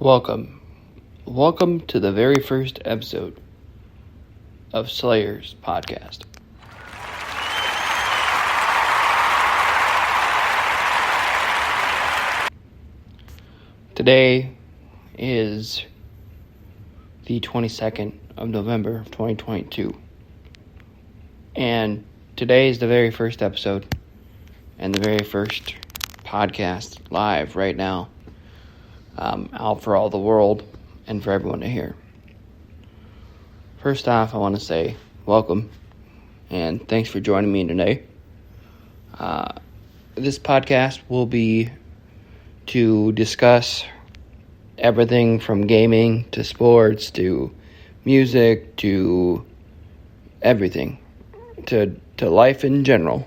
Welcome to the very first episode of Slayer's podcast. Today is the 22nd of November of 2022, and today is the very first episode and the very first podcast live right now. Out for all the world and for everyone to hear. First off, I want to say welcome and thanks for joining me today. This podcast will be to discuss everything from gaming to sports to music to everything, to life in general,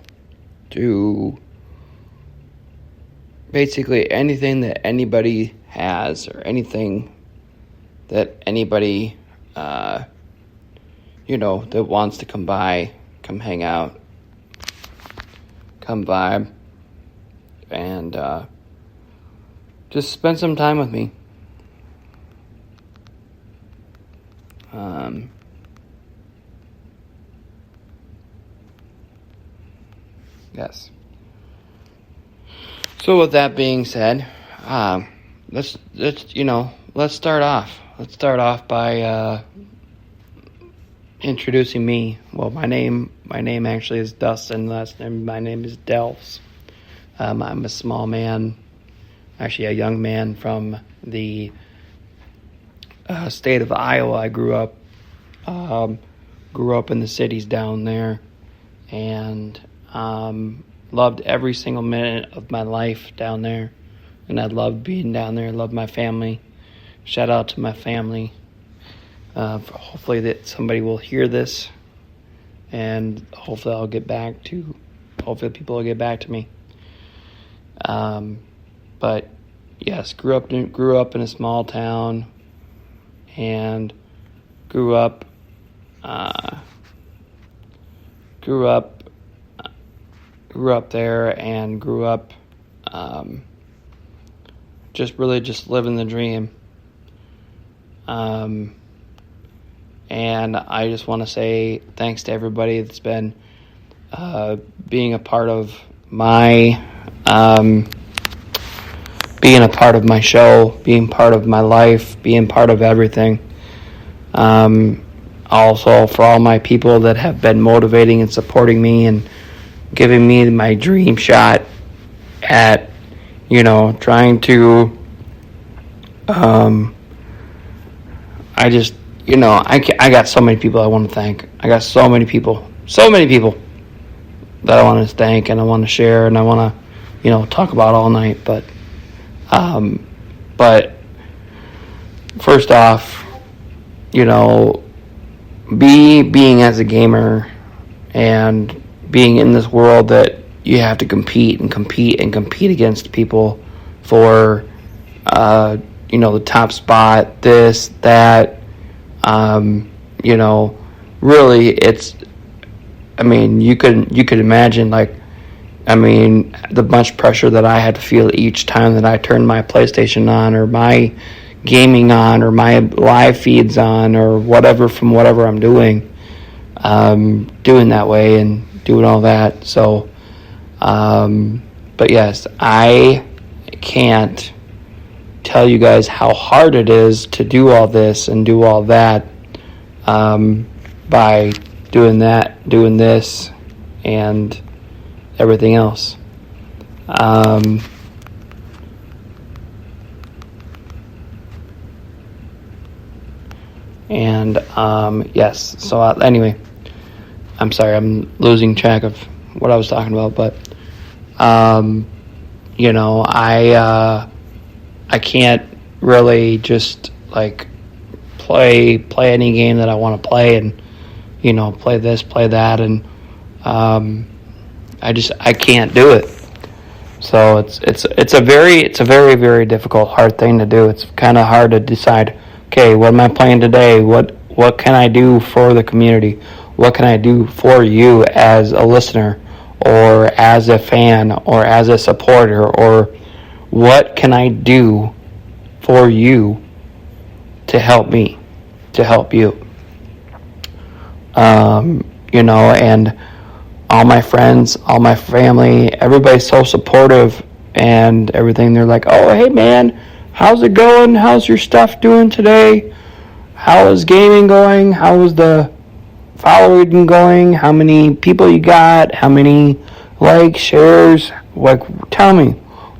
to basically anything that anybody has or anything that anybody, that wants to come by, come hang out, come vibe, and just spend some time with me. Yes. So with that being said, let's start off. Let's start off by introducing me. Well, my name actually is Dustin. Last name, my name is Delphs. I'm a small man, actually a young man from the state of Iowa. I grew up in the cities down there, and loved every single minute of my life down there. And I loved being down there. I loved my family. Shout out to my family. Hopefully that somebody will hear this, and hopefully people will get back to me. But yes, grew up in a small town, and grew up there, and grew up just living the dream. And I just want to say thanks to everybody that's been being a part of my show, being part of my life, being part of everything. Also for all my people that have been motivating and supporting me and giving me my dream shot at, trying to, I got so many people I want to thank. I got so many people that I want to thank, and I want to share, and I want to, talk about all night. But first off, being as a gamer and being in this world that you have to compete against people for, the top spot, this, that, really it's, you could imagine, the much pressure that I had to feel each time that I turned my PlayStation on, or my gaming on, or my live feeds on, or whatever I'm doing that way and doing all that. So, but yes, I can't tell you guys how hard it is to do all this and do all that by doing this, and everything else. Yes, so anyway, I'm sorry, I'm losing track of what I was talking about, but I can't really just play any game that I want to play, and play this, play that, and I can't do it. So it's a very, very difficult, hard thing to do. It's kind of hard to decide, okay, what am I playing today? What can I do for the community? What can I do for you as a listener, or as a fan, or as a supporter, or what can I do for you to help me, to help you. And all my friends, all my family, everybody's so supportive and everything. They're like, oh, hey, man, how's it going? How's your stuff doing today? How is gaming going? How is the following going? How many people you got? How many likes, shares? Like, tell me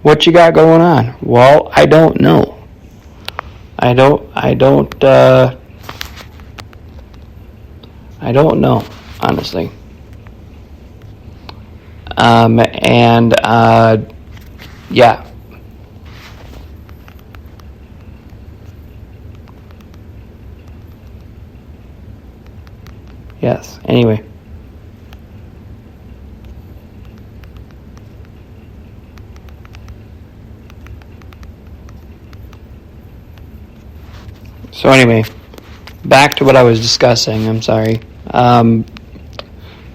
what you got going on. Well, I don't know. I don't know, honestly. Yeah. Yes, anyway. So anyway, back to what I was discussing. I'm sorry.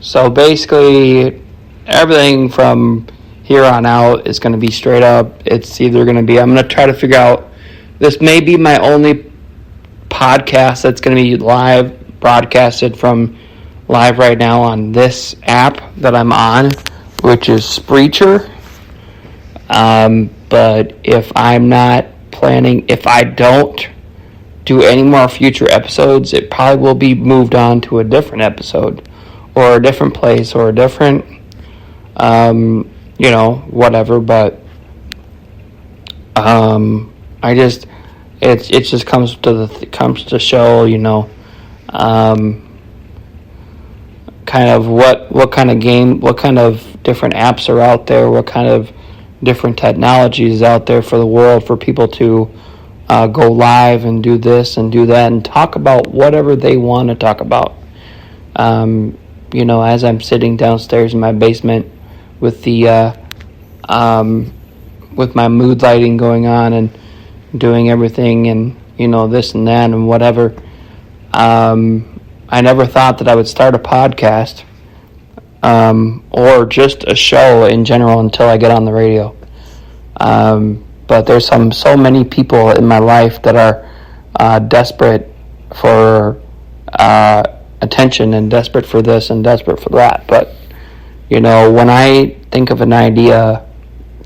So basically, everything from here on out is going to be straight up. It's either going to be, I'm going to try to figure out, this may be my only podcast that's going to be live, broadcasted from live right now on this app that I'm on, which is Spreaker. But if I'm not planning, if I don't do any more future episodes, it probably will be moved on to a different episode or a different place or a different, whatever. But it just comes to show, kind of what kind of game, what kind of different apps are out there, what kind of different technologies out there for the world for people to go live and do this and do that and talk about whatever they want to talk about. As I'm sitting downstairs in my basement with the with my mood lighting going on and doing everything and this and that and whatever. I never thought that I would start a podcast or just a show in general until I get on the radio. But there's so many people in my life that are desperate for attention and desperate for this and desperate for that. But, when I think of an idea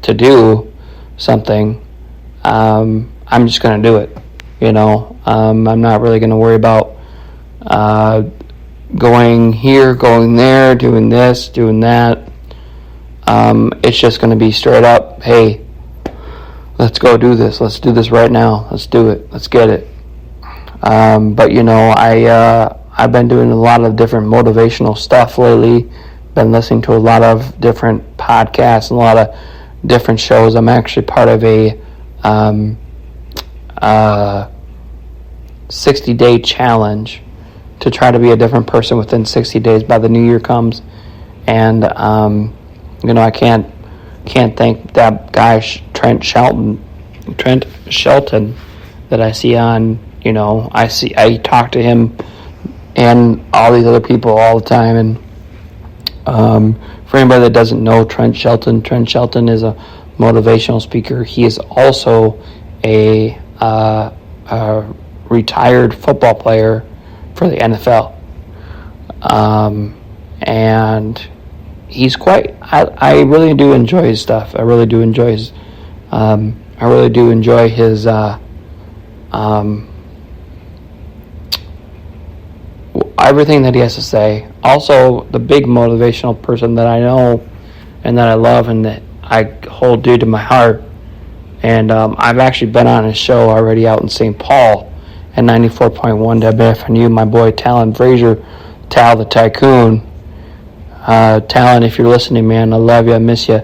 to do something, I'm just going to do it. I'm not really going to worry about going here, going there, doing this, doing that. It's just going to be straight up, hey, let's go do this. Let's do this right now. Let's do it. Let's get it. But I've been doing a lot of different motivational stuff lately. Been listening to a lot of different podcasts and a lot of different shows. I'm actually part of a 60-day challenge to try to be a different person within 60 days by the new year comes. And I can't thank that guy Trent Shelton that I see on, I talk to him and all these other people all the time. And for anybody that doesn't know Trent Shelton is a motivational speaker. He is also a retired football player for the NFL. And he's I really do enjoy his stuff. I really do enjoy his everything that he has to say. Also, the big motivational person that I know and that I love and that I hold dear to my heart. And I've actually been on his show already out in St. Paul at 94.1 WFNU. My boy Talon Frazier, Tal the Tycoon. Talon, if you're listening, man, I love you. I miss you.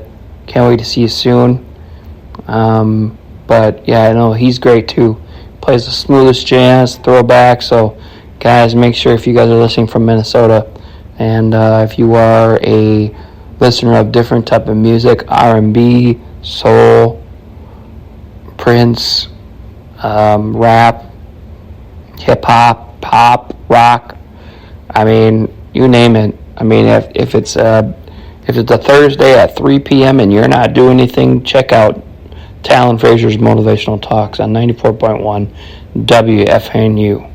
Can't wait to see you soon. But yeah, I know he's great too. Plays the smoothest jazz, throwback. So, guys, make sure if you guys are listening from Minnesota, and if you are a listener of different type of music, R&B, soul, Prince, rap, hip hop, pop, rock. I mean, you name it. I mean, if it's a Thursday at 3 p.m. and you're not doing anything, check out Talon Frazier's Motivational Talks on 94.1 WFNU.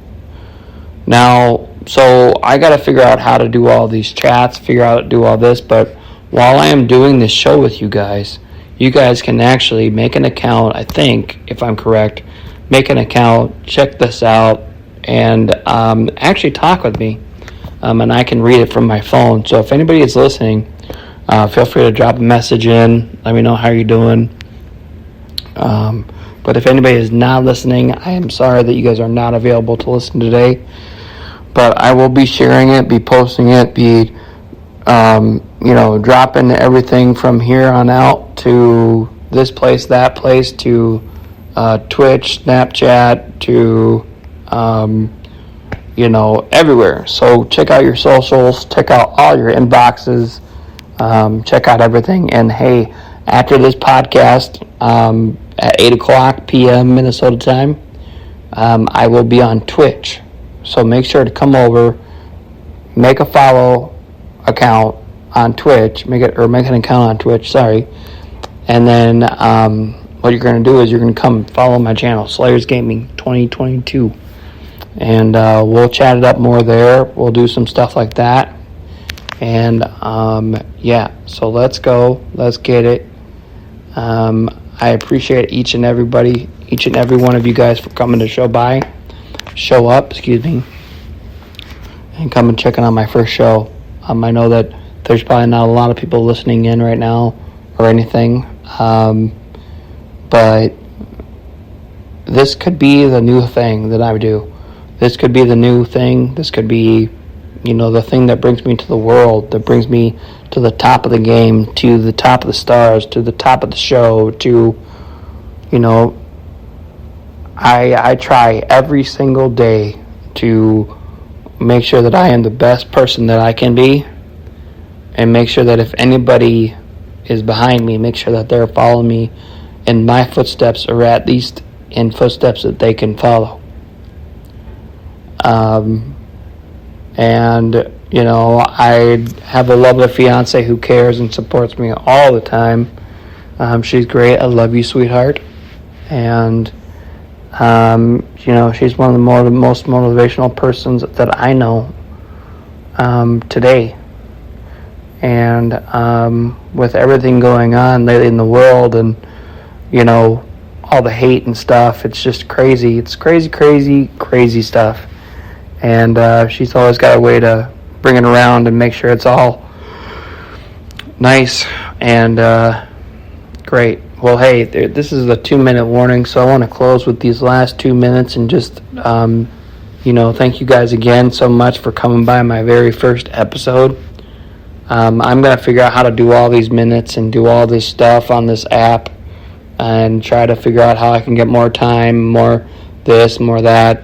Now, so I got to figure out how to do all these chats, figure out how to do all this, but while I am doing this show with you guys can actually make an account, I think, if I'm correct, make an account, check this out, and actually talk with me, and I can read it from my phone. So if anybody is listening, feel free to drop a message in, let me know how you're doing. But if anybody is not listening, I am sorry that you guys are not available to listen today. But I will be sharing it, be posting it, be, dropping everything from here on out to this place, that place, to Twitch, Snapchat, to, everywhere. So check out your socials, check out all your inboxes, check out everything. And hey, after this podcast, at 8 o'clock p.m. Minnesota time, I will be on Twitch. So make sure to come over, make a follow account on Twitch, make an account on Twitch, and then what you're going to do is you're going to come follow my channel, Slayers Gaming 2022, and we'll chat it up more there. We'll do some stuff like that, and so let's go, let's get it. I appreciate each and every one of you guys for coming to show up, and come and checking on my first show. I know that there's probably not a lot of people listening in right now or anything, but this could be the new thing that I do. This could be the new thing. This could be, the thing that brings me to the world, that brings me to the top of the game, to the top of the stars, to the top of the show, to, I try every single day to make sure that I am the best person that I can be, and make sure that if anybody is behind me, make sure that they're following me in my footsteps, or at least in footsteps that they can follow. I have a lovely fiance who cares and supports me all the time. She's great. I love you, sweetheart. And she's one of the most motivational persons that I know today. And with everything going on lately in the world, and all the hate and stuff, it's just crazy. It's crazy stuff. And she's always got a way to bring it around and make sure it's all nice and great. Well, hey, this is a 2-minute warning, so I want to close with these last 2 minutes and just, thank you guys again so much for coming by my very first episode. I'm going to figure out how to do all these minutes and do all this stuff on this app, and try to figure out how I can get more time, more this, more that.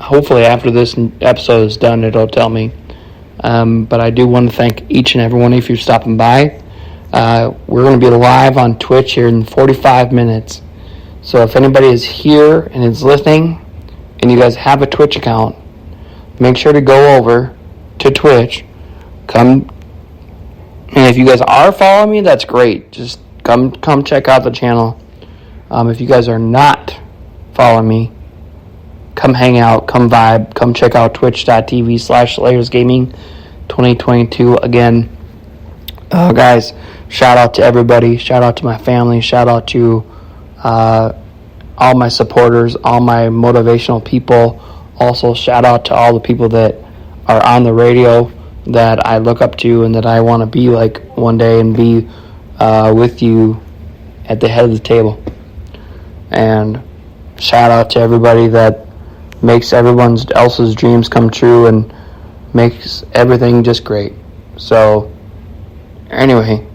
Hopefully after this episode is done, it'll tell me. But I do want to thank each and every one of you for stopping by. We're going to be live on Twitch here in 45 minutes. So if anybody is here and is listening, and you guys have a Twitch account, make sure to go over to Twitch. Come, and if you guys are following me, that's great. Just come check out the channel. If you guys are not following me, come hang out, come vibe, come check out twitch.tv/SlayersGaming 2022. Again, guys, shout out to everybody, shout out to my family, shout out to all my supporters, all my motivational people. Also, shout out to all the people that are on the radio that I look up to and that I want to be like one day, and be with you at the head of the table. And shout out to everybody that makes everyone else's dreams come true and makes everything just great. So anyway,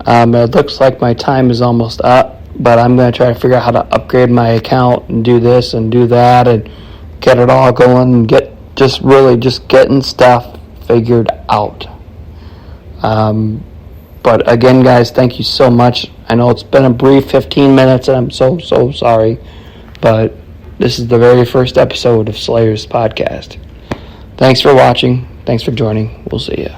it looks like my time is almost up, but I'm going to try to figure out how to upgrade my account and do this and do that and get it all going and get just getting stuff figured out. But again, guys, thank you so much. I know it's been a brief 15 minutes, and I'm so sorry, but this is the very first episode of Slayers Podcast. Thanks for watching. Thanks for joining. We'll see you.